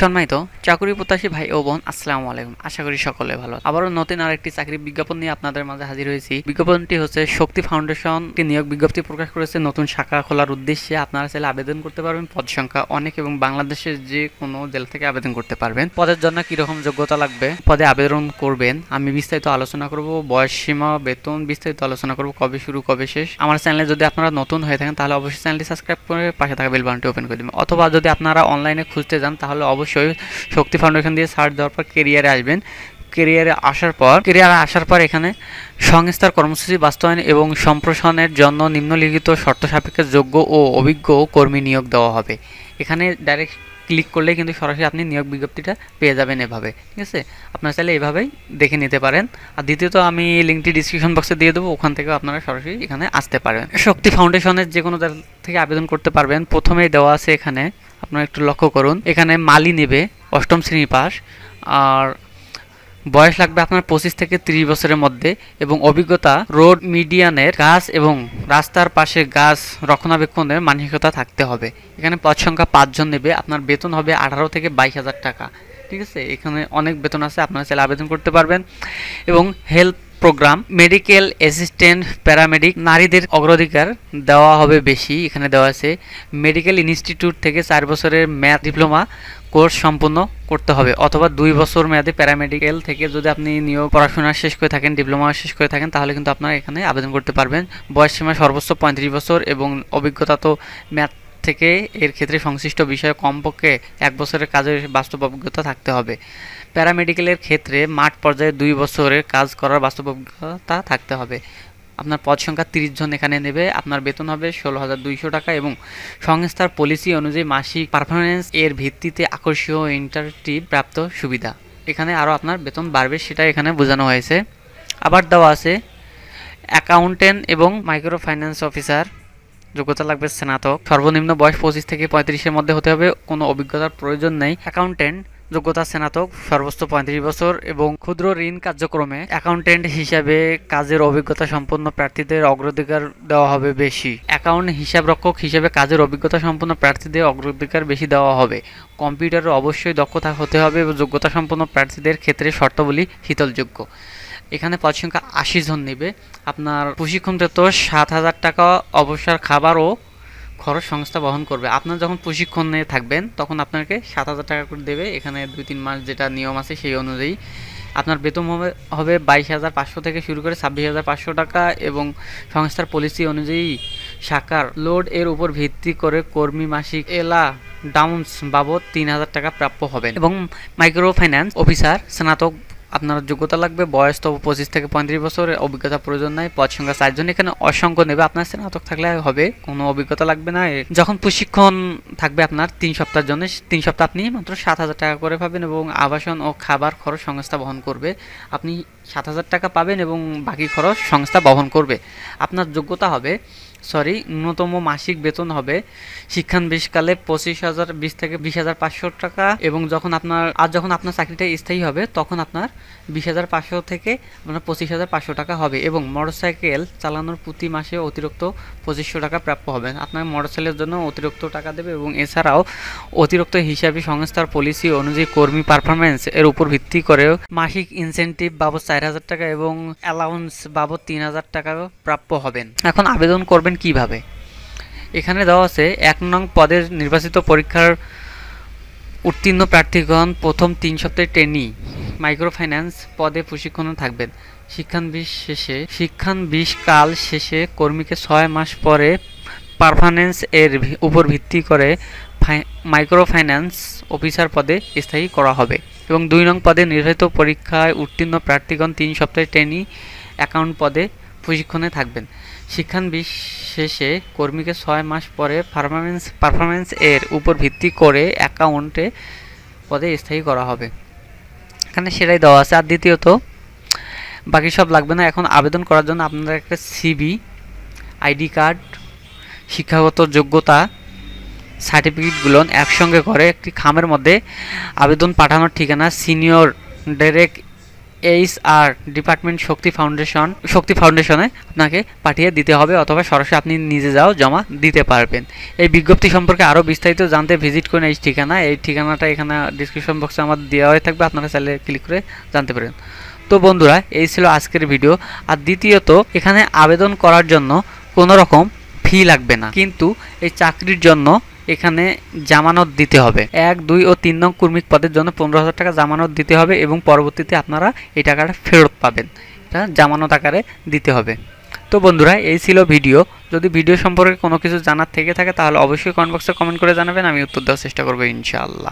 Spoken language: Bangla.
সম্মানিত চাকরি প্রত্যাশী ভাই ও বোন, আসসালামু আলাইকুম। আশা করি সকলে ভালো। আবারও নতুন আরেকটি চাকরি বিজ্ঞাপন নিয়ে আপনাদের মাঝে হাজির হয়েছি। বিজ্ঞাপনটি হচ্ছে শক্তি ফাউন্ডেশন একটি নিয়োগ বিজ্ঞপ্তি প্রকাশ করেছে নতুন শাখা খোলার উদ্দেশ্যে। আপনারা চাইলে আবেদন করতে পারবেন। পদ সংখ্যা অনেক এবং বাংলাদেশের যে কোনো জেলা থেকে আবেদন করতে পারবেন। পদের জন্য কিরকম যোগ্যতা লাগবে, পদে আবেদন করবেন, আমি বিস্তারিত আলোচনা করব। বয়স সীমা, বেতন বিস্তারিত আলোচনা করব। কবে শুরু কবে শেষ। আমার চ্যানেলে যদি আপনারা নতুন হয়ে থাকেন তাহলে অবশ্যই চ্যানেলটি সাবস্ক্রাইব করে পাশে থাকা বেল বাটনটি ওপেন করে দেবেন। অথবা যদি আপনারা অনলাইনে খুঁজতে যান তাহলে অবশ্যই শক্তি ফাউন্ডেশন দিয়ে সার্চ দেওয়ার পর কেরিয়ারে আসবেন। কেরিয়ারে আসার পর এখানে সংস্থার কর্মসূচি বাস্তবায়ন এবং সম্প্রসারণের জন্য নিম্নলিখিত শর্ত সাপেক্ষে যোগ্য ও অভিজ্ঞ কর্মী নিয়োগ দেওয়া হবে। এখানে ডাইরেক্ট ক্লিক করলে কিন্তু সরাসরি আপনি নিয়োগ বিজ্ঞপ্তিটা পেয়ে যাবেন এভাবে। ঠিক আছে, আপনারা চাইলে এভাবেই দেখে নিতে পারেন। আর দ্বিতীয়ত আমি লিঙ্কটি ডিসক্রিপশন বক্সে দিয়ে দেবো, ওখান থেকে আপনারা সরাসরি এখানে আসতে পারবেন। শক্তি ফাউন্ডেশনের যে কোনো জায়গা থেকে আবেদন করতে পারবেন। প্রথমেই দেওয়া আছে এখানে, আপনারা একটু লক্ষ্য করুন, এখানে মালি নেবে 8ম শ্রেণী পাস, আর বয়স লাগবে আপনার 25 থেকে 30 বছরের মধ্যে এবং অভিজ্ঞতা রোড মিডিয়ানের গাছ এবং রাস্তার পাশে গাছ রক্ষণাবেক্ষণের মানসিকতা থাকতে হবে। এখানে পদ সংখ্যা 5 জন নেবে। আপনার বেতন হবে 18 থেকে 22,000 টাকা। ঠিক আছে, এখানে অনেক বেতন আছে, আপনারা চাইলে আবেদন করতে পারবেন। এবং help program, medical assistant, paramedic, নারীদের অগ্রাধিকার দেওয়া হবে বেশি। এখানে দেওয়া আছে মেডিকেল ইনস্টিটিউট থেকে 4 বছরের ম্যাথ ডিপ্লোমা কোর্স সম্পূর্ণ করতে হবে, অথবা 2 বছর মেয়াদে প্যারামেডিক্যাল থেকে যদি আপনি নিয়োগ পড়াশোনা শেষ করে থাকেন, ডিপ্লোমা শেষ করে থাকেন, তাহলে কিন্তু আপনারা এখানে আবেদন করতে পারবেন। বয়স সীমা সর্বোচ্চ 35 বছর এবং অভিজ্ঞতা তো ম্যাথ থেকে এর ক্ষেত্রে সংশ্লিষ্ট বিষয়ে কমপক্ষে 1 বছরের কাজের বাস্তব অভিজ্ঞতা থাকতে হবে। প্যারামেডিক্যালের ক্ষেত্রে মাঠ পর্যায়ে 2 বছরের কাজ করার বাস্তব অভিজ্ঞতা থাকতে হবে। আপনার পদ সংখ্যা 30 জন এখানে নেবে। আপনার বেতন হবে 16,200 টাকা এবং সংস্থার পলিসি অনুযায়ী মাসিক পারফরমেন্স এর ভিত্তিতে আকর্ষণীয় ইনসেনটিভ প্রাপ্ত সুবিধা। এখানে আরও আপনার বেতন বাড়বে, সেটা এখানে বোঝানো হয়েছে। আবার দেওয়া আছে অ্যাকাউন্টেন্ট এবং মাইক্রো ফাইন্যান্স অফিসার, যোগ্যতা লাগবে স্নাতক, সর্বনিম্ন বয়স 25 থেকে 35-এর মধ্যে হতে হবে, কোনো অভিজ্ঞতার প্রয়োজন নেই। অ্যাকাউন্টেন্ট যোগ্যতা স্নাতক, সর্বোচ্চ 35 বছর এবং ক্ষুদ্র ঋণ কার্যক্রমে অ্যাকাউন্টেন্ট হিসাবে কাজের অভিজ্ঞতা সম্পন্ন প্রার্থীদের অগ্রাধিকার দেওয়া হবে বেশি। অ্যাকাউন্ট হিসাবরক্ষক হিসেবে কাজের অভিজ্ঞতা সম্পন্ন প্রার্থীদের অগ্রাধিকার বেশি দেওয়া হবে। কম্পিউটারে অবশ্যই দক্ষতা হতে হবে এবং যোগ্যতা সম্পন্ন প্রার্থীদের ক্ষেত্রে শর্তাবলী শীতলযোগ্য। এখানে পদ সংখ্যা 80 জন নেবে। আপনার প্রশিক্ষণরত 7,000 টাকা অবসর খাবার ও খরচ সংস্থা বহন করবে। আপনার যখন প্রশিক্ষণে থাকবেন তখন আপনাকে 7,000 টাকা করে দেবে। এখানে 2-3 মাস যেটা নিয়ম আছে সেই অনুযায়ী আপনার বেতন হবে 22,500 থেকে শুরু করে 26,500 টাকা এবং সংস্থার পলিসি অনুযায়ী শাখার লোড এর উপর ভিত্তি করে কর্মী মাসিক এলা ডাউন্স বাবদ 3,000 টাকা প্রাপ্য হবেন। এবং মাইক্রো ফাইন্যান্স অফিসার স্নাতক, আপনার যোগ্যতা লাগবে, বয়স তো 25 থেকে 35 বছর, অভিজ্ঞতা প্রয়োজন নাই। পদ সংখ্যা 4 জন এখানে অসংখ্য নেবে। আপনার স্নাতক থাকলে হবে, কোনো অভিজ্ঞতা লাগবে না। যখন প্রশিক্ষণ থাকবে আপনার 3 সপ্তাহের জন্য, 3 সপ্তাহ আপনি মাত্র 7,000 টাকা করে পাবেন এবং আবাসন ও খাবার খরচ সংস্থা বহন করবে। আপনি 7,000 টাকা পাবেন এবং বাকি খরচ সংস্থা বহন করবে। আপনার যোগ্যতা হবে ন্যূনতম মাসিক বেতন হবে শিক্ষানবিশকালে 20 থেকে 20,500 টাকা এবং যখন আপনার চাকরিটা স্থায়ী হবে তখন আপনার 20,500 থেকে আপনার 25,500 টাকা হবে এবং মোটরসাইকেল চালানোর প্রতি মাসে অতিরিক্ত 2500 টাকা প্রাপ্য হবে। আপনার মোটরসাইকেলের জন্য অতিরিক্ত টাকা দেবে এবং এছাড়াও অতিরিক্ত হিসাবে সংস্থার পলিসি অনুযায়ী কর্মী পারফরমেন্স এর উপর ভিত্তি করে মাসিক ইনসেনটিভ বাবদ 4,000 টাকা এবং অ্যালাউন্স বাবদ 3,000 টাকা প্রাপ্য হবেন। এখন আবেদন করবেন কিভাবে? এখানে দেওয়া আছে 1 নং পদের নির্বাচিত পরীক্ষার উত্তীর্ণ প্রার্থীগণ প্রথম 3 সপ্তাহে ট্রেনি মাইক্রো ফাইন্যান্স পদে প্রশিক্ষণে থাকবেন। শিক্ষানবিশ কাল শেষে কর্মীকে 6 মাস পরে পারফরম্যান্স এর উপর ভিত্তি করে মাইক্রো ফাইন্যান্স অফিসার পদে স্থায়ী করা হবে। এবং 2 নং পদে নির্ধারিত পরীক্ষায় উত্তীর্ণ প্রার্থীগণ 3 সপ্তাহে ট্রেনি অ্যাকাউন্ট পদে প্রশিক্ষণে থাকবেন। শিক্ষানবিশ শেষে কর্মীকে 6 মাস পরে পারফরম্যান্স এর উপর ভিত্তি করে অ্যাকাউন্টে পদে স্থায়ী করা হবে। এখানে সেটাই দেওয়া আছে। আর দ্বিতীয়ত বাকি সব লাগবে না। এখন আবেদন করার জন্য আপনারা একটা সিভি, আইডি কার্ড, শিক্ষাগত যোগ্যতা সার্টিফিকেটগুলো একসঙ্গে করে একটি খামের মধ্যে আবেদন পাঠানোর ঠিকানা সিনিয়র ডাইরেক্ট HR ডিপার্টমেন্ট শক্তি ফাউন্ডেশনে আপনাকে পাঠিয়ে দিতে হবে, অথবা সরাসরি আপনি নিজে যাও জমা দিতে পারবেন। এই বিজ্ঞপ্তি সম্পর্কে আরও বিস্তারিত জানতে ভিজিট করুন এই ঠিকানাটা এখানে ডিসক্রিপশন বক্সে আমার দেওয়া হয়ে থাকবে, আপনারা চাইলে ক্লিক করে জানতে পারেন। তো বন্ধুরা, এই ছিল আজকের ভিডিও। আর দ্বিতীয়ত, এখানে আবেদন করার জন্য কোনো রকম ফি লাগবে না, কিন্তু এই চাকরির জন্য এখানে জামানত দিতে হবে। 1, 2 ও 3 নং কর্মী পদের জন্য 15,000 টাকা জামানত দিতে হবে এবং পরবর্তীতে আপনারা এই টাকাটা ফেরত পাবেন। এটা জামানত আকারে দিতে হবে। তো বন্ধুরা, এই ছিল ভিডিও। যদি ভিডিও সম্পর্কে কোনো কিছু জানার থেকে থাকে তাহলে অবশ্যই কমেন্ট বক্সে কমেন্ট করে জানাবেন, আমি উত্তর দেওয়ার চেষ্টা করবো ইনশাআল্লাহ।